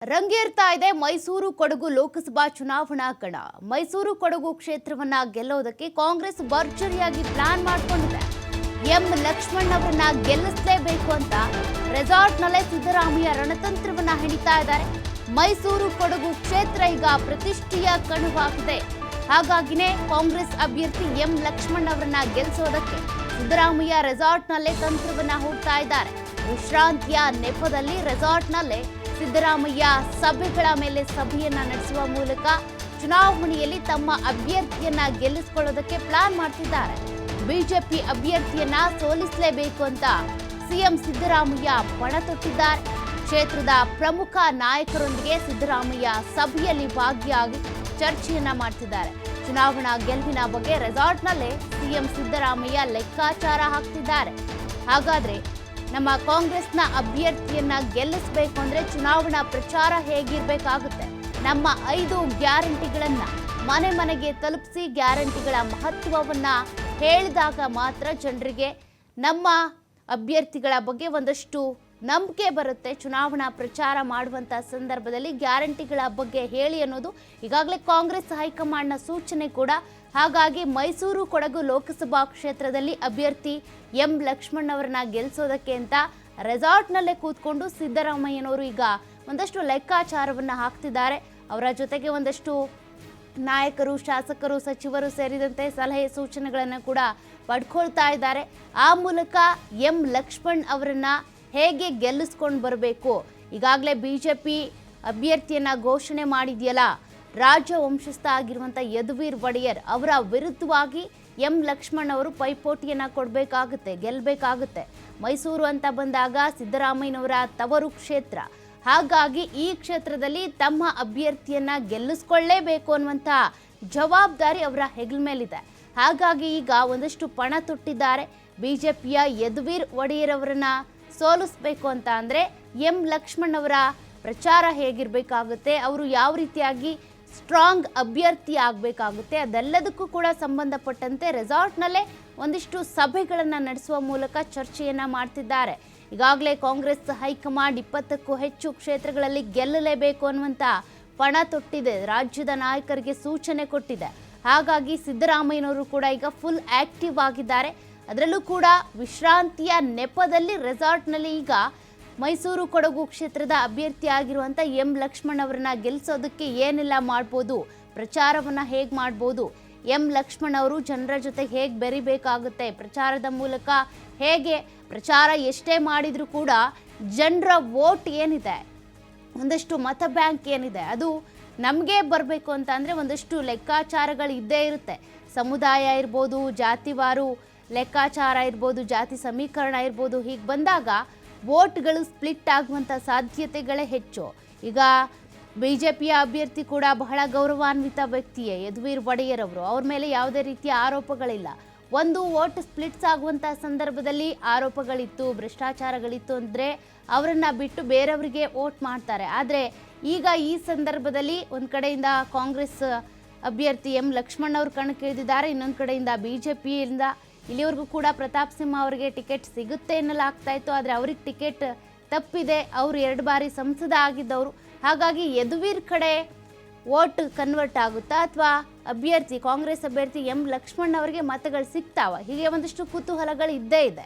ರಂಗೇರ್ತಾ ಇದೆ ಮೈಸೂರು ಕೊಡಗು ಲೋಕಸಭಾ ಚುನಾವಣಾ ಕಣ. ಮೈಸೂರು ಕೊಡಗು ಕ್ಷೇತ್ರವನ್ನ ಗೆಲ್ಲೋದಕ್ಕೆ ಕಾಂಗ್ರೆಸ್ ಭರ್ಜರಿಯಾಗಿ ಪ್ಲಾನ್ ಮಾಡಿಕೊಂಡಿದೆ. ಎಂ ಲಕ್ಷ್ಮಣ್ ಅವರನ್ನ ಗೆಲ್ಲಿಸಲೇಬೇಕು ಅಂತ ರೆಸಾರ್ಟ್ನಲ್ಲೇ ಸಿದ್ದರಾಮಯ್ಯ ರಣತಂತ್ರವನ್ನ ಹೆಣಿತಾ ಇದ್ದಾರೆ. ಮೈಸೂರು ಕೊಡಗು ಕ್ಷೇತ್ರ ಈಗ ಪ್ರತಿಷ್ಠೆಯ ಕಣವಾಗಿದೆ. ಹಾಗಾಗಿನೇ ಕಾಂಗ್ರೆಸ್ ಅಭ್ಯರ್ಥಿ ಎಂ ಲಕ್ಷ್ಮಣ್ ಅವರನ್ನ ಗೆಲ್ಲಿಸೋದಕ್ಕೆ ಸಿದ್ದರಾಮಯ್ಯ ರೆಸಾರ್ಟ್ನಲ್ಲೇ ತಂತ್ರವನ್ನ ಹೂಡ್ತಾ ಇದ್ದಾರೆ. ವಿಶ್ರಾಂತಿಯ ನೆಪದಲ್ಲಿ ರೆಸಾರ್ಟ್ನಲ್ಲೇ ಸಿದ್ದರಾಮಯ್ಯ ಸಭೆಗಳ ಮೇಲೆ ಸಭೆಯನ್ನ ನಡೆಸುವ ಮೂಲಕ ಚುನಾವಣೆಯಲ್ಲಿ ತಮ್ಮ ಅಭ್ಯರ್ಥಿಯನ್ನ ಗೆಲ್ಲಿಸಿಕೊಳ್ಳೋದಕ್ಕೆ ಪ್ಲಾನ್ ಮಾಡ್ತಿದ್ದಾರೆ. ಬಿಜೆಪಿ ಅಭ್ಯರ್ಥಿಯನ್ನ ಸೋಲಿಸಲೇಬೇಕು ಅಂತ ಸಿಎಂ ಸಿದ್ದರಾಮಯ್ಯ ಪಣ ತೊಟ್ಟಿದ್ದಾರೆ. ಕ್ಷೇತ್ರದ ಪ್ರಮುಖ ನಾಯಕರೊಂದಿಗೆ ಸಿದ್ದರಾಮಯ್ಯ ಸಭೆಯಲ್ಲಿ ಭಾಗಿಯಾಗಿ ಚರ್ಚೆಯನ್ನ ಮಾಡ್ತಿದ್ದಾರೆ. ಚುನಾವಣಾ ಗೆಲುವಿನ ಬಗ್ಗೆ ರೆಸಾರ್ಟ್ನಲ್ಲೇ ಸಿಎಂ ಸಿದ್ದರಾಮಯ್ಯ ಲೆಕ್ಕಾಚಾರ ಹಾಕ್ತಿದ್ದಾರೆ. ಹಾಗಾದ್ರೆ ನಮ್ಮ ಕಾಂಗ್ರೆಸ್ನ ಅಭ್ಯರ್ಥಿಯನ್ನ ಗೆಲ್ಲಿಸಬೇಕು ಅಂದ್ರೆ ಚುನಾವಣಾ ಪ್ರಚಾರ ಹೇಗಿರ್ಬೇಕಾಗುತ್ತೆ? ನಮ್ಮ 5 ಗ್ಯಾರಂಟಿಗಳನ್ನ ಮನೆ ಮನೆಗೆ ತಲುಪಿಸಿ ಗ್ಯಾರಂಟಿಗಳ ಮಹತ್ವವನ್ನ ಹೇಳಿದಾಗ ಮಾತ್ರ ಜನರಿಗೆ ನಮ್ಮ ಅಭ್ಯರ್ಥಿಗಳ ಬಗ್ಗೆ ಒಂದಷ್ಟು ನಂಬಿಕೆ ಬರುತ್ತೆ. ಚುನಾವಣಾ ಪ್ರಚಾರ ಮಾಡುವಂತ ಸಂದರ್ಭದಲ್ಲಿ ಗ್ಯಾರಂಟಿಗಳ ಬಗ್ಗೆ ಹೇಳಿ ಅನ್ನೋದು ಈಗಾಗಲೇ ಕಾಂಗ್ರೆಸ್ ಹೈಕಮಾಂಡ್ನ ಸೂಚನೆ ಕೂಡ. ಹಾಗಾಗಿ ಮೈಸೂರು ಕೊಡಗು ಲೋಕಸಭಾ ಕ್ಷೇತ್ರದಲ್ಲಿ ಅಭ್ಯರ್ಥಿ ಎಂ ಲಕ್ಷ್ಮಣ್ ಅವರನ್ನ ಗೆಲ್ಲಿಸೋದಕ್ಕೆ ಅಂತ ರೆಸಾರ್ಟ್ನಲ್ಲೇ ಕೂತ್ಕೊಂಡು ಸಿದ್ದರಾಮಯ್ಯನವರು ಈಗ ಒಂದಷ್ಟು ಲೆಕ್ಕಾಚಾರವನ್ನ ಹಾಕ್ತಿದ್ದಾರೆ. ಅವರ ಜೊತೆಗೆ ಒಂದಷ್ಟು ನಾಯಕರು, ಶಾಸಕರು, ಸಚಿವರು ಸೇರಿದಂತೆ ಸಲಹೆ ಸೂಚನೆಗಳನ್ನು ಕೂಡ ಪಡ್ಕೊಳ್ತಾ ಇದ್ದಾರೆ. ಆ ಮೂಲಕ ಎಂ ಲಕ್ಷ್ಮಣ್ ಅವರನ್ನ ಹೇಗೆ ಗೆಲ್ಲಿಸ್ಕೊಂಡು ಬರಬೇಕು? ಈಗಾಗಲೇ ಬಿಜೆಪಿ ಅಭ್ಯರ್ಥಿಯನ್ನ ಘೋಷಣೆ ಮಾಡಿದೆಯಲ್ಲ, ರಾಜ್ಯ ವಂಶಸ್ಥ ಆಗಿರುವಂಥ ಯದುವೀರ್ ಒಡೆಯರ್ ಅವರ ವಿರುದ್ಧವಾಗಿ ಎಂ ಲಕ್ಷ್ಮಣ್ ಅವರು ಪೈಪೋಟಿಯನ್ನ ಕೊಡಬೇಕಾಗುತ್ತೆ, ಗೆಲ್ಲಬೇಕಾಗುತ್ತೆ. ಮೈಸೂರು ಅಂತ ಬಂದಾಗ ಸಿದ್ದರಾಮಯ್ಯನವರ ತವರು ಕ್ಷೇತ್ರ. ಹಾಗಾಗಿ ಈ ಕ್ಷೇತ್ರದಲ್ಲಿ ತಮ್ಮ ಅಭ್ಯರ್ಥಿಯನ್ನ ಗೆಲ್ಲಿಸ್ಕೊಳ್ಳೇಬೇಕು ಅನ್ನುವಂಥ ಜವಾಬ್ದಾರಿ ಅವರ ಹೆಗಲ ಮೇಲಿದೆ. ಹಾಗಾಗಿ ಈಗ ಒಂದಷ್ಟು ಪಣ ತೊಟ್ಟಿದ್ದಾರೆ. ಬಿಜೆಪಿಯ ಯದುವೀರ್ ಒಡೆಯರ್ ಅವರನ್ನ ಸೋಲಿಸಬೇಕು ಅಂತ ಅಂದರೆ ಎಂ ಲಕ್ಷ್ಮಣ್ ಅವರ ಪ್ರಚಾರ ಹೇಗಿರಬೇಕಾಗುತ್ತೆ, ಅವರು ಯಾವ ರೀತಿಯಾಗಿ ಸ್ಟ್ರಾಂಗ್ ಅಭ್ಯರ್ಥಿ ಆಗಬೇಕಾಗುತ್ತೆ, ಅದೆಲ್ಲದಕ್ಕೂ ಕೂಡ ಸಂಬಂಧಪಟ್ಟಂತೆ ರೆಸಾರ್ಟ್ನಲ್ಲೇ ಒಂದಿಷ್ಟು ಸಭೆಗಳನ್ನು ನಡೆಸುವ ಮೂಲಕ ಚರ್ಚೆಯನ್ನು ಮಾಡ್ತಿದ್ದಾರೆ. ಈಗಾಗಲೇ ಕಾಂಗ್ರೆಸ್ ಹೈಕಮಾಂಡ್ 20ಕ್ಕೂ ಹೆಚ್ಚು ಕ್ಷೇತ್ರಗಳಲ್ಲಿ ಗೆಲ್ಲಲೇಬೇಕು ಅನ್ನುವಂಥ ಪಣ ತೊಟ್ಟಿದೆ, ರಾಜ್ಯದ ನಾಯಕರಿಗೆ ಸೂಚನೆ ಕೊಟ್ಟಿದೆ. ಹಾಗಾಗಿ ಸಿದ್ದರಾಮಯ್ಯನವರು ಕೂಡ ಈಗ ಫುಲ್ ಆಕ್ಟಿವ್ ಆಗಿದ್ದಾರೆ. ಅದರಲ್ಲೂ ಕೂಡ ವಿಶ್ರಾಂತಿಯ ನೆಪದಲ್ಲಿ ರೆಸಾರ್ಟ್ನಲ್ಲಿ ಈಗ ಮೈಸೂರು ಕೊಡಗು ಕ್ಷೇತ್ರದ ಅಭ್ಯರ್ಥಿ ಆಗಿರುವಂಥ ಎಂ ಲಕ್ಷ್ಮಣ್ ಅವರನ್ನ ಗೆಲ್ಲಿಸೋದಕ್ಕೆ ಏನೆಲ್ಲ ಮಾಡ್ಬೋದು, ಪ್ರಚಾರವನ್ನು ಹೇಗೆ ಮಾಡ್ಬೋದು, ಎಂ ಲಕ್ಷ್ಮಣ್ ಅವರು ಜನರ ಜೊತೆ ಹೇಗೆ ಬೆರಿಬೇಕಾಗುತ್ತೆ, ಪ್ರಚಾರದ ಮೂಲಕ ಹೇಗೆ ಪ್ರಚಾರ ಎಷ್ಟೇ ಮಾಡಿದರೂ ಕೂಡ ಜನರ ವೋಟ್ ಏನಿದೆ, ಒಂದಷ್ಟು ಮತ ಬ್ಯಾಂಕ್ ಏನಿದೆ ಅದು ನಮಗೆ ಬರಬೇಕು ಅಂತ ಅಂದರೆ ಒಂದಷ್ಟು ಲೆಕ್ಕಾಚಾರಗಳು ಇದ್ದೇ ಇರುತ್ತೆ. ಸಮುದಾಯ ಇರ್ಬೋದು, ಜಾತಿವಾರು ಲೆಕ್ಕಾಚಾರ ಇರ್ಬೋದು, ಜಾತಿ ಸಮೀಕರಣ ಇರ್ಬೋದು. ಹೀಗೆ ಬಂದಾಗ ವೋಟ್ಗಳು ಸ್ಪ್ಲಿಟ್ ಆಗುವಂಥ ಸಾಧ್ಯತೆಗಳೇ ಹೆಚ್ಚು. ಈಗ ಬಿಜೆಪಿಯ ಅಭ್ಯರ್ಥಿ ಕೂಡ ಬಹಳ ಗೌರವಾನ್ವಿತ ವ್ಯಕ್ತಿಯೇ ಯದುವೀರ್ ಒಡೆಯರ್ ಅವರು. ಅವ್ರ ಮೇಲೆ ಯಾವುದೇ ರೀತಿಯ ಆರೋಪಗಳಿಲ್ಲ. ಒಂದು ವೋಟ್ ಸ್ಪ್ಲಿಟ್ಸ್ ಆಗುವಂಥ ಸಂದರ್ಭದಲ್ಲಿ ಆರೋಪಗಳಿತ್ತು, ಭ್ರಷ್ಟಾಚಾರಗಳಿತ್ತು ಅಂದರೆ ಅವರನ್ನ ಬಿಟ್ಟು ಬೇರೆಯವರಿಗೆ ವೋಟ್ ಮಾಡ್ತಾರೆ. ಆದರೆ ಈಗ ಈ ಸಂದರ್ಭದಲ್ಲಿ ಒಂದು ಕಡೆಯಿಂದ ಕಾಂಗ್ರೆಸ್ ಅಭ್ಯರ್ಥಿ ಎಂ ಲಕ್ಷ್ಮಣ್ ಅವರು ಕಣಕ್ಕಿಳಿದಿದ್ದಾರೆ, ಇನ್ನೊಂದು ಕಡೆಯಿಂದ ಬಿಜೆಪಿಯಿಂದ ಇಲ್ಲಿವರೆಗೂ ಕೂಡ ಪ್ರತಾಪ್ ಸಿಂಹ ಅವರಿಗೆ ಟಿಕೆಟ್ ಸಿಗುತ್ತೆ ಎನ್ನಲಾಗ್ತಾ ಇತ್ತು. ಆದರೆ ಅವ್ರಿಗೆ ಟಿಕೆಟ್ ತಪ್ಪಿದೆ. ಅವರು 2 ಬಾರಿ ಸಂಸದ ಆಗಿದ್ದವರು. ಹಾಗಾಗಿ ಯದುವೀರ್ ಕಡೆ ವೋಟ್ ಕನ್ವರ್ಟ್ ಆಗುತ್ತಾ ಅಥವಾ ಅಭ್ಯರ್ಥಿ ಕಾಂಗ್ರೆಸ್ ಅಭ್ಯರ್ಥಿ ಎಂ ಲಕ್ಷ್ಮಣ್ ಅವರಿಗೆ ಮತಗಳು ಸಿಗ್ತಾವ? ಹೀಗೆ ಒಂದಷ್ಟು ಕುತೂಹಲಗಳು ಇದ್ದೇ ಇದೆ.